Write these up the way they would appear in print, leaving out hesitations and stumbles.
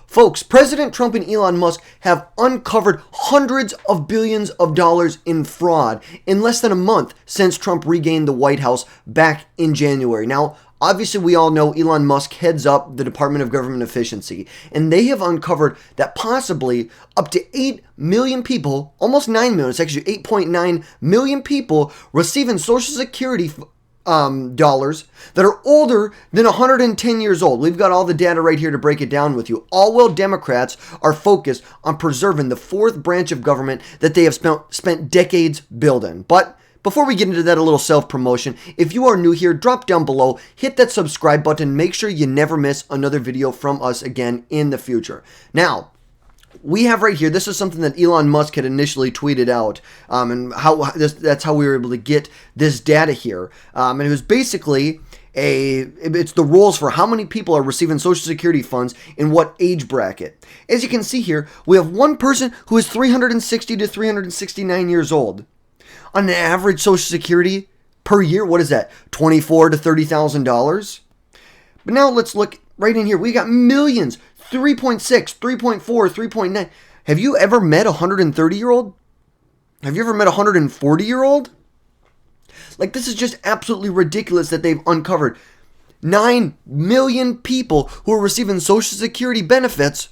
Folks, President Trump and Elon Musk have uncovered hundreds of billions of dollars in fraud in less than a month since Trump regained the White House back in January. Now, obviously, we all know Elon Musk heads up the Department of Government Efficiency, and they have uncovered that possibly up to 8 million people, almost 9 million, it's actually 8.9 million people receiving Social Security dollars that are older than 110 years old. We've got all the data right here to break it down with you. All while Democrats are focused on preserving the fourth branch of government that they have spent decades building. But before we get into that, a little self-promotion. If you are new here, drop down below, hit that subscribe button, make sure you never miss another video from us again in the future. Now, we have right here, this is something that Elon Musk had initially tweeted out, and that's how we were able to get this data here. And it was basically it's the rules for how many people are receiving Social Security funds in what age bracket. As you can see here, we have one person who is 360 to 369 years old. On an average Social Security per year, what is that? $24,000 to $30,000. But now let's look right in here. We got millions. 3.6, 3.4, 3.9. Have you ever met a 130-year-old? Have you ever met a 140-year-old? Like, this is just absolutely ridiculous that they've uncovered 9 million people who are receiving Social Security benefits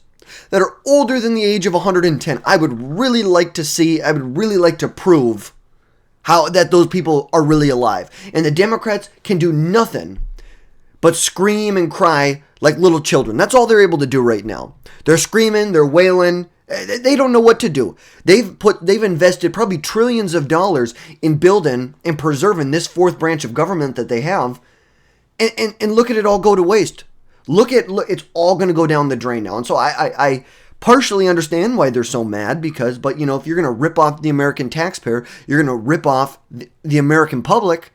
that are older than the age of 110. I would really like to prove how that those people are really alive. And the Democrats can do nothing but scream and cry like little children. That's all they're able to do right now. They're screaming, they're wailing. They don't know what to do. They've invested probably trillions of dollars in building and preserving this fourth branch of government that they have. And look at it all go to waste. Look, it's all going to go down the drain now. And so I partially understand why they're so mad but you know, if you're going to rip off the American taxpayer, you're going to rip off the American public.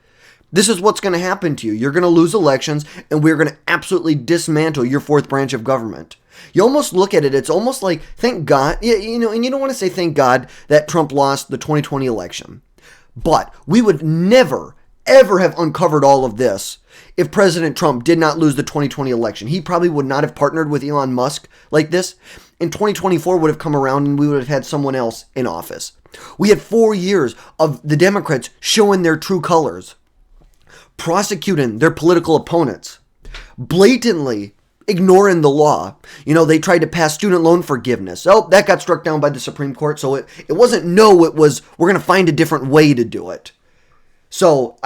This is what's going to happen to you. You're going to lose elections, and we're going to absolutely dismantle your fourth branch of government. You almost look at it, it's almost like, thank God, you know, and you don't want to say thank God that Trump lost the 2020 election. But we would never, ever have uncovered all of this if President Trump did not lose the 2020 election. He probably would not have partnered with Elon Musk like this. And 2024 would have come around, and we would have had someone else in office. We had 4 years of the Democrats showing their true colors, prosecuting their political opponents, blatantly ignoring the law. You know, they tried to pass student loan forgiveness. Oh, that got struck down by the Supreme Court. So it wasn't no, it was we're going to find a different way to do it. So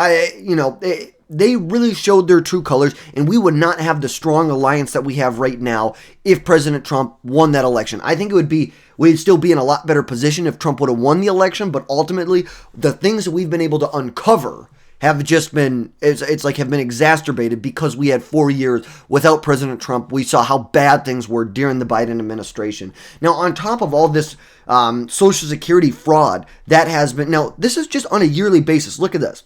they really showed their true colors, and we would not have the strong alliance that we have right now if President Trump won that election. I think we'd still be in a lot better position if Trump would have won the election, but ultimately the things that we've been able to uncover have just been, have been exacerbated because we had 4 years without President Trump. We saw how bad things were during the Biden administration. Now, on top of all this Social Security fraud that has been, now this is just on a yearly basis. Look at this.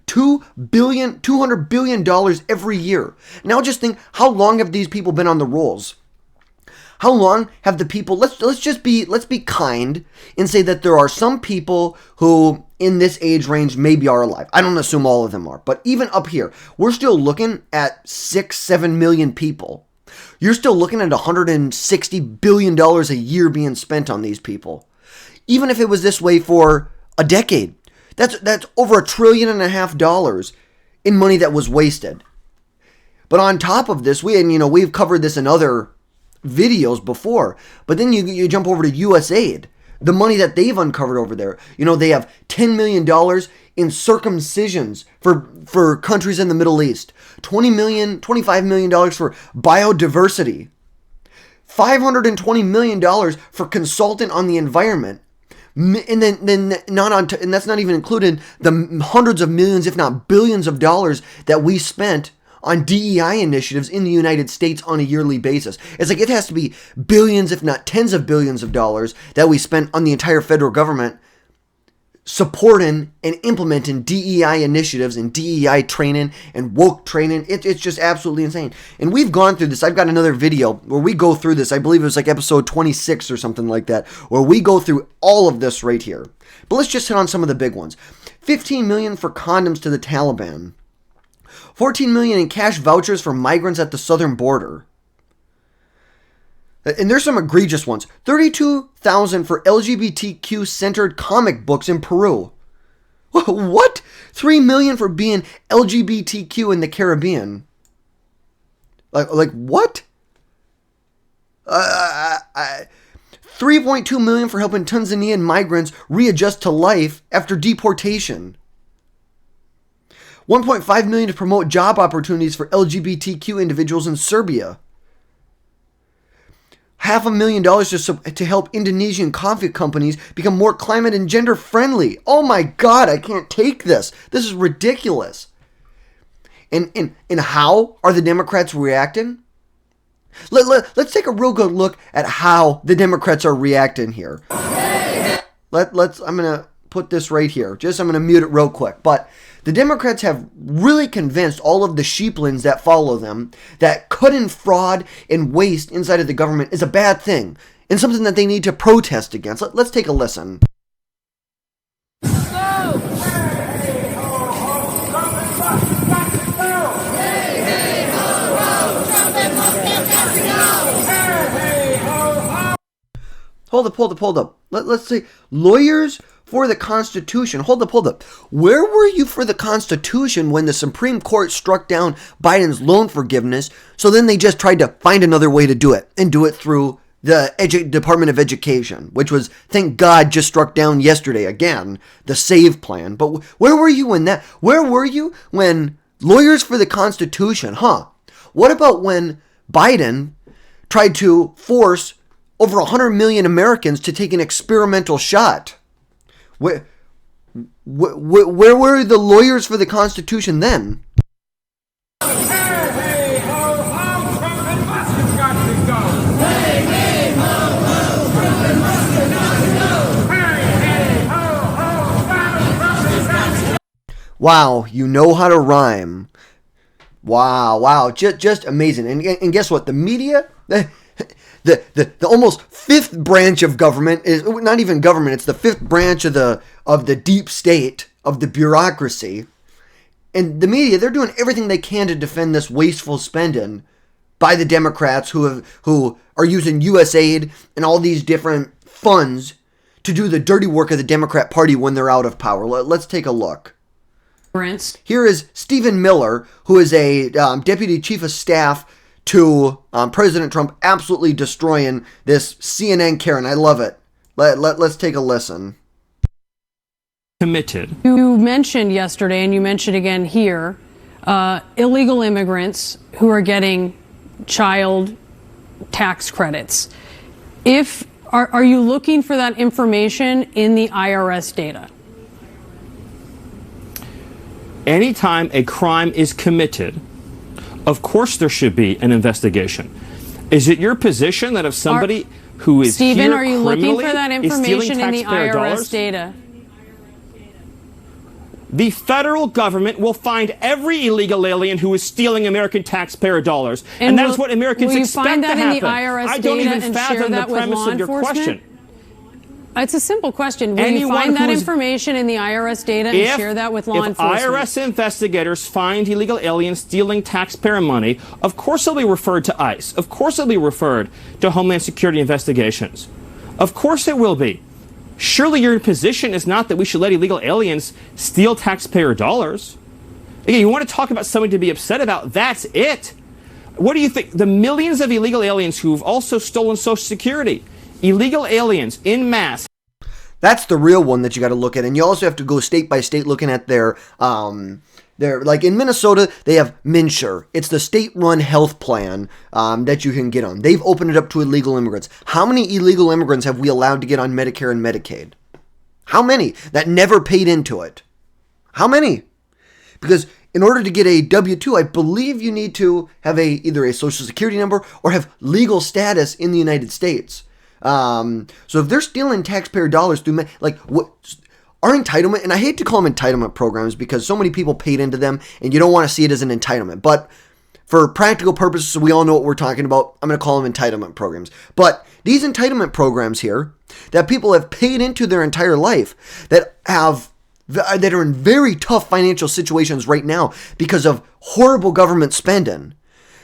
$200 billion every year. Now just think, how long have these people been on the rolls? How long have the people, let's be kind and say that there are some people who in this age range maybe are alive. I don't assume all of them are, but even up here, we're still looking at 6-7 million people. You're still looking at $160 billion a year being spent on these people. Even if it was this way for a decade, that's over $1.5 trillion in money that was wasted. But on top of this, we've covered this in other videos before, but then you jump over to USAID, the money that they've uncovered over there. You know, they have $10 million in circumcisions for countries in the Middle East, $25 million for biodiversity, $520 million for consultant on the environment. And then and that's not even included the hundreds of millions, if not billions of dollars that we spent on DEI initiatives in the United States on a yearly basis. It's like it has to be billions, if not tens of billions of dollars that we spent on the entire federal government supporting and implementing DEI initiatives and DEI training and woke training. It's just absolutely insane. And we've gone through this. I've got another video where we go through this. I believe it was like episode 26 or something like that, where we go through all of this right here. But let's just hit on some of the big ones. $15 million for condoms to the Taliban. $14 million in cash vouchers for migrants at the southern border. And there's some egregious ones. $32,000 for LGBTQ-centered comic books in Peru. What? $3 million for being LGBTQ in the Caribbean. Like what? $3.2 million for helping Tanzanian migrants readjust to life after deportation. $1.5 million to promote job opportunities for LGBTQ individuals in Serbia. $500,000 to help Indonesian coffee companies become more climate and gender friendly. Oh my God, I can't take this. This is ridiculous. And how are the Democrats reacting? Let's take a real good look at how the Democrats are reacting here. I'm gonna put this right here. I'm gonna mute it real quick. But the Democrats have really convinced all of the sheeplins that follow them that cutting fraud and waste inside of the government is a bad thing and something that they need to protest against. Let's take a listen. Hold up. Let's say lawyers for the Constitution. Hold up. Where were you for the Constitution when the Supreme Court struck down Biden's loan forgiveness? So then they just tried to find another way to do it and do it through the Department of Education, which was, thank God, just struck down yesterday again, the SAVE plan. But where were you when that? Where were you when lawyers for the Constitution? What about when Biden tried to force over 100 million Americans to take an experimental shot? Where were the lawyers for the Constitution then? Trump and Musk has got to go. Trump and Musk has got to go. Wow, you know how to rhyme. Wow, just amazing. And guess what? The media, the almost fifth branch of government is not even government. It's the fifth branch of the deep state, of the bureaucracy. And the media, they're doing everything they can to defend this wasteful spending by the Democrats who are using USAID and all these different funds to do the dirty work of the Democrat Party when they're out of power. Let's take a look. Here is Stephen Miller, who is a deputy chief of staff to President Trump, absolutely destroying this CNN Karen. I love it. Let's take a listen. Committed. You mentioned yesterday, and you mentioned again here, illegal immigrants who are getting child tax credits. Are you looking for that information in the IRS data? Anytime a crime is committed, of course there should be an investigation. Is it your position that if somebody who is Stephen, here are you looking for that is stealing information in the taxpayer IRS dollars, data? the federal government will find every illegal alien who is stealing American taxpayer dollars. And that is what Americans expect to happen. I don't even fathom the premise of your question. It's a simple question. Will you find that information in the IRS data and share that with law enforcement? If IRS investigators find illegal aliens stealing taxpayer money, of course they'll be referred to ICE. Of course they'll be referred to Homeland Security investigations. Of course it will be. Surely your position is not that we should let illegal aliens steal taxpayer dollars. Again, you want to talk about something to be upset about, that's it. What do you think? The millions of illegal aliens who've also stolen Social Security. Illegal aliens in mass. That's the real one that you got to look at, and you also have to go state by state looking at their like in Minnesota they have MNsure. It's the state-run health plan that you can get on. They've opened it up to illegal immigrants. How many illegal immigrants have we allowed to get on Medicare and Medicaid? How many that never paid into it? How many? Because in order to get a W-2, I believe you need to have either a Social Security number or have legal status in the United States. So if they're stealing taxpayer dollars through, like, what our entitlement, and I hate to call them entitlement programs because so many people paid into them and you don't want to see it as an entitlement, but for practical purposes, so we all know what we're talking about, I'm going to call them entitlement programs. But these entitlement programs here that people have paid into their entire life that are in very tough financial situations right now because of horrible government spending,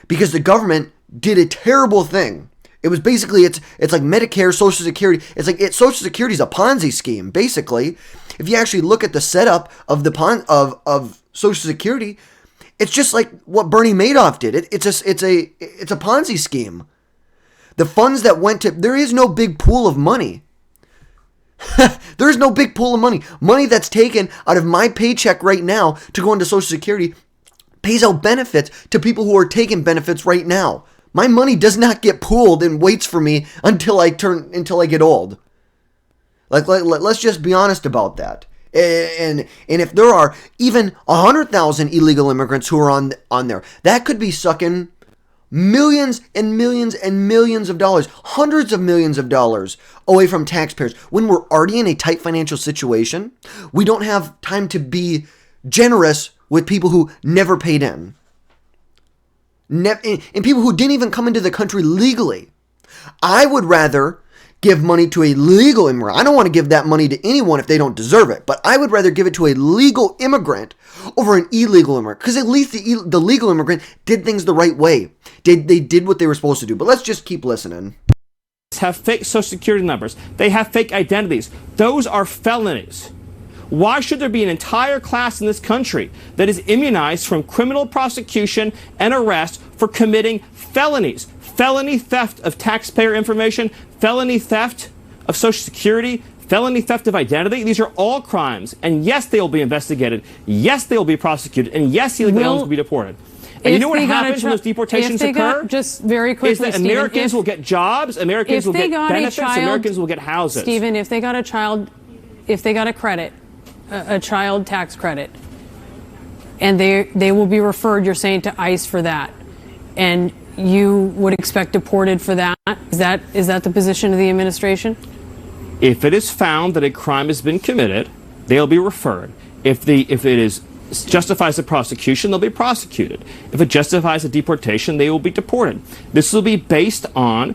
because the government did a terrible thing. It was basically, it's like Medicare, Social Security. It's like Social Security is a Ponzi scheme, basically. If you actually look at the setup of of Social Security, it's just like what Bernie Madoff did. It's a Ponzi scheme. The funds that went to, there is no big pool of money. There is no big pool of money. Money that's taken out of my paycheck right now to go into Social Security pays out benefits to people who are taking benefits right now. My money does not get pooled and waits for me until I get old. Let's just be honest about that. And if there are even 100,000 illegal immigrants who are on there, that could be sucking millions and millions and millions of dollars, hundreds of millions of dollars away from taxpayers. When we're already in a tight financial situation, we don't have time to be generous with people who never paid in. And people who didn't even come into the country legally. I would rather give money to a legal immigrant. I don't want to give that money to anyone if they don't deserve it, but I would rather give it to a legal immigrant over an illegal immigrant, because at least the legal immigrant did things the right way. They did what they were supposed to do. But let's just keep listening. Have fake Social Security numbers. They have fake identities. Those are felonies. Why should there be an entire class in this country that is immunized from criminal prosecution and arrest for committing felonies? Felony theft of taxpayer information, felony theft of Social Security, felony theft of identity. These are all crimes. And yes, they will be investigated. Yes, they will be prosecuted. And yes, illegal aliens will be deported. And you know what happens when those deportations occur? Just very quickly, is that Americans will get jobs, Americans will get benefits, Americans will get houses. Stephen, if they got a credit, a child tax credit, and they will be referred, you're saying, to ICE for that, and you would expect deported for that. Is that the position of the administration? If it is found that a crime has been committed, they'll be referred. If it justifies a prosecution, they'll be prosecuted. If it justifies a deportation, they will be deported. This will be based on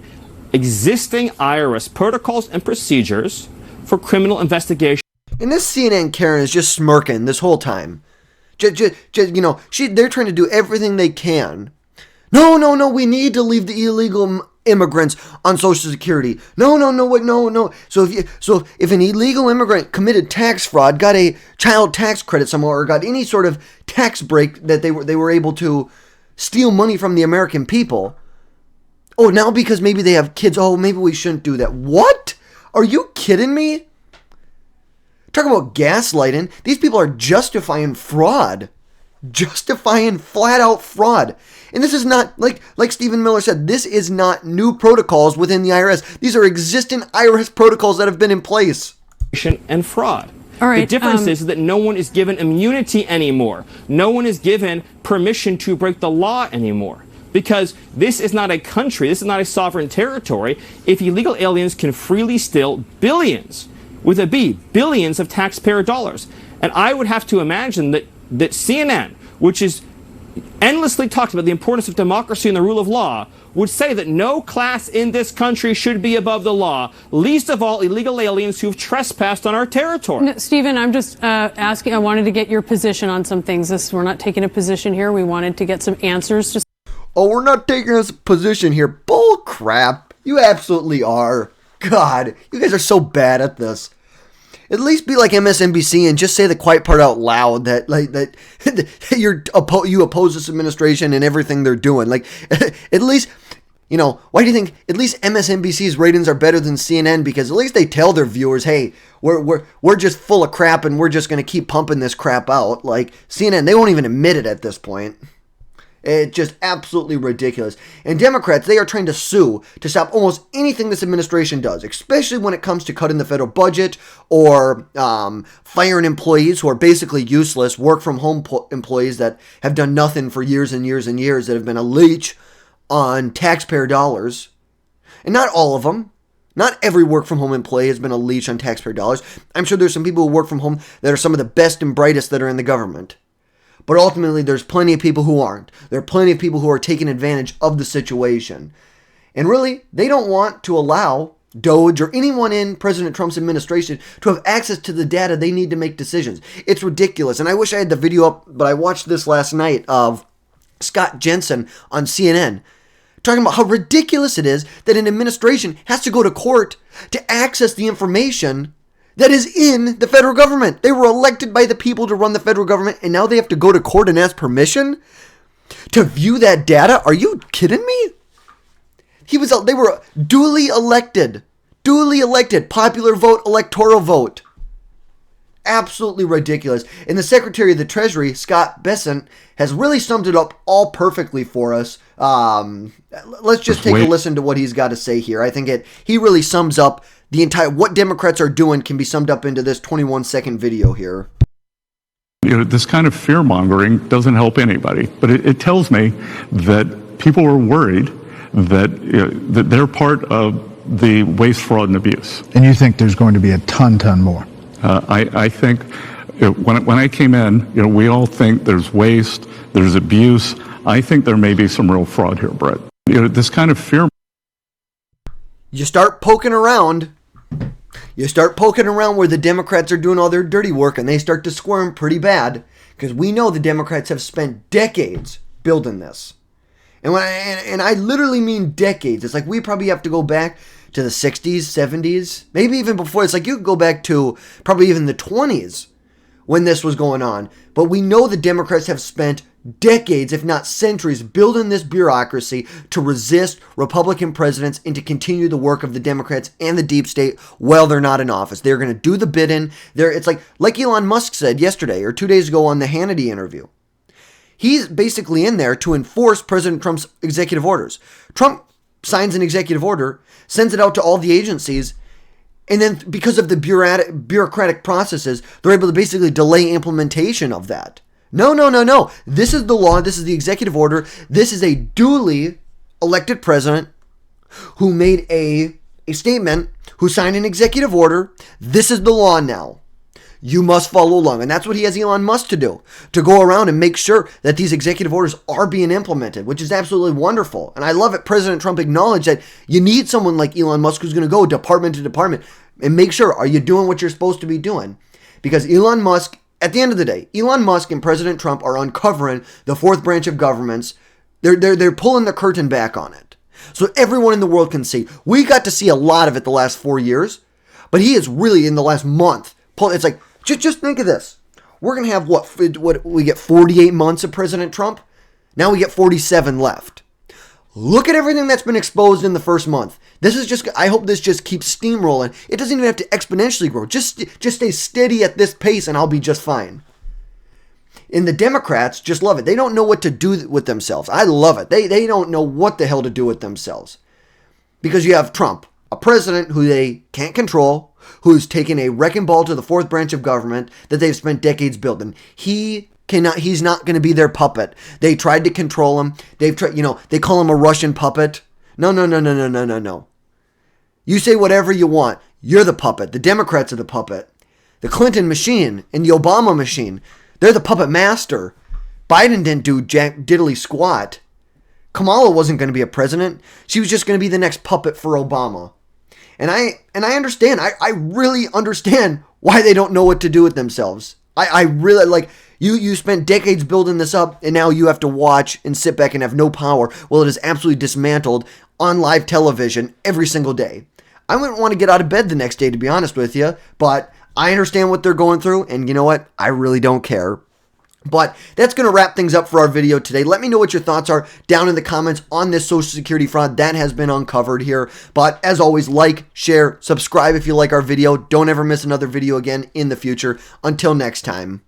existing IRS protocols and procedures for criminal investigation. And this CNN Karen is just smirking this whole time. They're trying to do everything they can. No, we need to leave the illegal immigrants on Social Security. No. So if an illegal immigrant committed tax fraud, got a child tax credit somewhere, or got any sort of tax break that they were able to steal money from the American people, oh, now because maybe they have kids, oh, maybe we shouldn't do that. What? Are you kidding me? Talk about gaslighting. These people are justifying fraud. Justifying flat out fraud. And this is not, like Stephen Miller said, this is not new protocols within the IRS. These are existing IRS protocols that have been in place. And fraud. All right, the difference is that no one is given immunity anymore. No one is given permission to break the law anymore. Because this is not a country, this is not a sovereign territory. If illegal aliens can freely steal billions, with a B, billions of taxpayer dollars. And I would have to imagine that CNN, which is endlessly talks about the importance of democracy and the rule of law, would say that no class in this country should be above the law, least of all illegal aliens who've trespassed on our territory. No, Stephen, I'm just asking, I wanted to get your position on some things. We're not taking a position here. We wanted to get some answers. Oh, we're not taking a position here. Bull crap. You absolutely are. God, you guys are so bad at this. At least be like MSNBC and just say the quiet part out loud that you oppose this administration and everything they're doing. Like, at least, why do you think at least MSNBC's ratings are better than CNN? Because at least they tell their viewers, hey, we're just full of crap and we're just going to keep pumping this crap out. Like CNN, they won't even admit it at this point. It's just absolutely ridiculous. And Democrats, they are trying to sue to stop almost anything this administration does, especially when it comes to cutting the federal budget or firing employees who are basically useless, work-from-home employees that have done nothing for years and years and years, that have been a leech on taxpayer dollars. And not all of them. Not every work-from-home employee has been a leech on taxpayer dollars. I'm sure there's some people who work from home that are some of the best and brightest that are in the government. But ultimately, there's plenty of people who aren't. There are plenty of people who are taking advantage of the situation. And really, they don't want to allow DOGE or anyone in President Trump's administration to have access to the data they need to make decisions. It's ridiculous. And I wish I had the video up, but I watched this last night of Scott Jensen on CNN talking about how ridiculous it is that an administration has to go to court to access the information that is in the federal government. They were elected by the people to run the federal government, and now they have to go to court and ask permission to view that data? Are you kidding me? They were duly elected, popular vote, electoral vote. Absolutely ridiculous. And the Secretary of the Treasury, Scott Bessent, has really summed it up all perfectly for us. Let's just take a listen to what he's got to say here. I think he really sums up the entire, what Democrats are doing can be summed up into this 21-second video here. This kind of fear-mongering doesn't help anybody, but it tells me that people are worried that that they're part of the waste, fraud, and abuse. And you think there's going to be a ton more? I think when I came in, we all think there's waste, there's abuse. I think there may be some real fraud here, Brett. This kind of fear. You start poking around where the Democrats are doing all their dirty work, and they start to squirm pretty bad, because we know the Democrats have spent decades building this. And I literally mean decades. It's like we probably have to go back to the 60s, 70s, maybe even before. It's like you could go back to probably even the 20s when this was going on. But we know the Democrats have spent decades, if not centuries, building this bureaucracy to resist Republican presidents and to continue the work of the Democrats and the deep state while they're not in office. They're going to do the bidding. It's like Elon Musk said yesterday or 2 days ago on the Hannity interview. He's basically in there to enforce President Trump's executive orders. Trump signs an executive order, sends it out to all the agencies, and then because of the bureaucratic processes, they're able to basically delay implementation of that. No. This is the law. This is the executive order. This is a duly elected president who made a statement, who signed an executive order. This is the law now. You must follow along. And that's what he has Elon Musk to do, to go around and make sure that these executive orders are being implemented, which is absolutely wonderful. And I love it. President Trump acknowledged that you need someone like Elon Musk who's going to go department to department and make sure, are you doing what you're supposed to be doing? Because Elon Musk, at the end of the day, Elon Musk and President Trump are uncovering the fourth branch of governments. They're pulling the curtain back on it, so everyone in the world can see. We got to see a lot of it the last 4 years, but he is really in the last month. It's like, just think of this. We're going to have what we get 48 months of President Trump. Now we get 47 left. Look at everything that's been exposed in the first month. I hope this just keeps steamrolling. It doesn't even have to exponentially grow. Just stay steady at this pace and I'll be just fine. And the Democrats just love it. They don't know what to do with themselves. I love it. They don't know what the hell to do with themselves. Because you have Trump, a president who they can't control, who's taken a wrecking ball to the fourth branch of government that they've spent decades building. He's not going to be their puppet. They tried to control him. They call him a Russian puppet. No. You say whatever you want. You're the puppet. The Democrats are the puppet. The Clinton machine and the Obama machine, they're the puppet master. Biden didn't do jack diddly squat. Kamala wasn't going to be a president. She was just going to be the next puppet for Obama. And I understand. I really understand why they don't know what to do with themselves. I really, like, you spent decades building this up, and now you have to watch and sit back and have no power. Well, it is absolutely dismantled on live television every single day. I wouldn't want to get out of bed the next day, to be honest with you, but I understand what they're going through, and you know what? I really don't care. But that's going to wrap things up for our video today. Let me know what your thoughts are down in the comments on this Social Security fraud that has been uncovered here. But as always, like, share, subscribe if you like our video. Don't ever miss another video again in the future. Until next time.